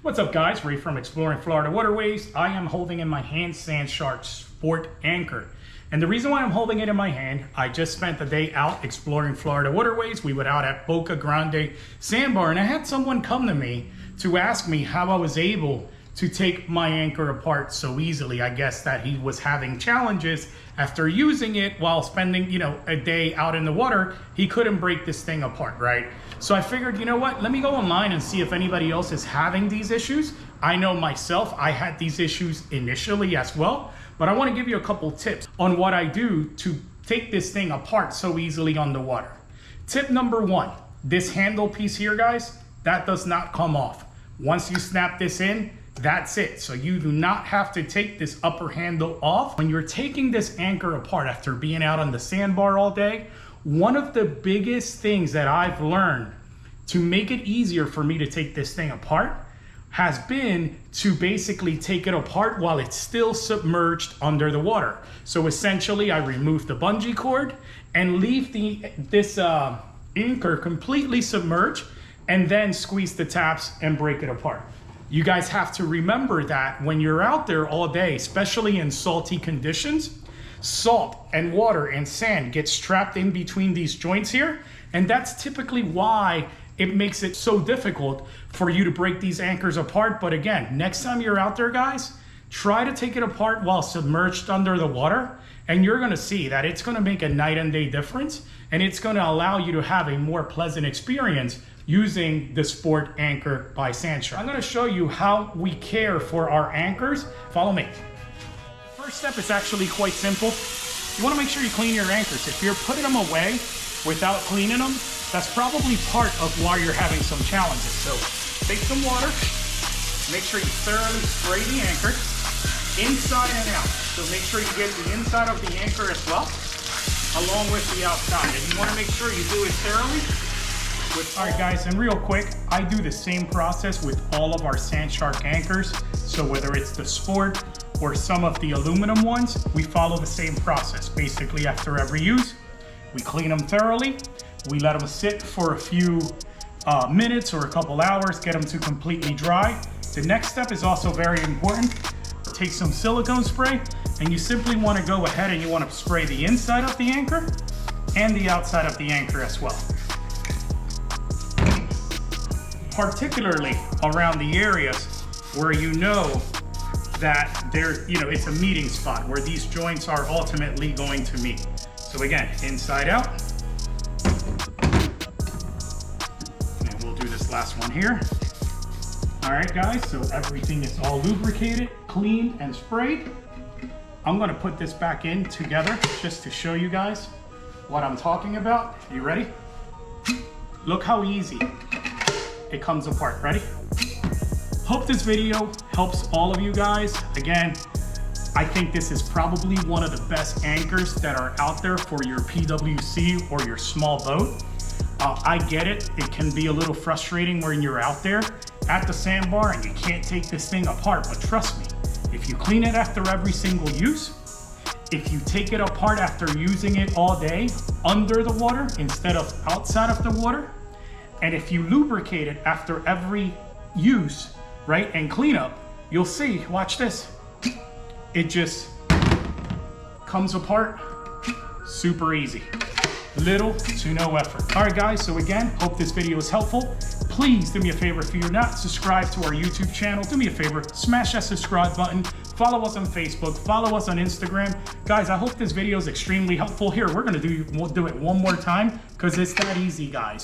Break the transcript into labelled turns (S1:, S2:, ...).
S1: What's up guys, Ray from Exploring Florida Waterways. I am holding in my hand SandShark Sport Anchor. And the reason why I'm holding it in my hand, I just spent the day out exploring Florida Waterways. We were out at Boca Grande Sandbar and I had someone come to me to ask me how I was able to take my anchor apart so easily. I guess that he was having challenges after using it while spending, a day out in the water. He couldn't break this thing apart, right? So I figured, you know what, let me go online and see if anybody else is having these issues. I know myself, I had these issues initially as well, but I want to give you a couple tips on what I do to take this thing apart so easily on the water. Tip number one, this handle piece here, guys, that does not come off. Once you snap this in, that's it. So you do not have to take this upper handle off. When you're taking this anchor apart after being out on the sandbar all day, one of the biggest things that I've learned to make it easier for me to take this thing apart has been to basically take it apart while it's still submerged under the water. So essentially I remove the bungee cord and leave this anchor completely submerged and then squeeze the tabs and break it apart. You guys have to remember that when you're out there all day, especially in salty conditions, salt and water and sand gets trapped in between these joints here. And that's typically why it makes it so difficult for you to break these anchors apart. But again, next time you're out there, guys, try to take it apart while submerged under the water. And you're gonna see that it's gonna make a night and day difference. And it's gonna allow you to have a more pleasant experience using the Sport Anchor by SandShark. I'm gonna show you how we care for our anchors. Follow me. First step is actually quite simple. You wanna make sure you clean your anchors. If you're putting them away without cleaning them, that's probably part of why you're having some challenges. So take some water, make sure you thoroughly spray the anchor inside and out. So make sure you get the inside of the anchor as well, along with the outside. And you wanna make sure you do it thoroughly. All right guys, and real quick, I do the same process with all of our SandShark anchors. So whether it's the Sport or some of the aluminum ones, we follow the same process. Basically, after every use, we clean them thoroughly. We let them sit for a few minutes or a couple hours, get them to completely dry. The next step is also very important. Take some silicone spray, and you simply want to go ahead and you want to spray the inside of the anchor and the outside of the anchor as well. Particularly around the areas where you know that it's a meeting spot where these joints are ultimately going to meet. So again, inside out. And we'll do this last one here. All right guys, so everything is all lubricated, cleaned, and sprayed. I'm gonna put this back in together just to show you guys what I'm talking about. You ready? Look how easy it comes apart. Ready? Hope this video helps all of you guys. Again, I think this is probably one of the best anchors that are out there for your PWC or your small boat. I get it. It can be a little frustrating when you're out there at the sandbar and you can't take this thing apart, but trust me, if you clean it after every single use, if you take it apart after using it all day under the water instead of outside of the water, and if you lubricate it after every use, right, and clean up, you'll see, watch this. It just comes apart super easy. Little to no effort. All right guys, so again, hope this video was helpful. Please do me a favor, if you're not subscribed to our YouTube channel, do me a favor, smash that subscribe button. Follow us on Facebook, follow us on Instagram. Guys, I hope this video is extremely helpful. Here, we'll do it one more time because it's that easy, guys.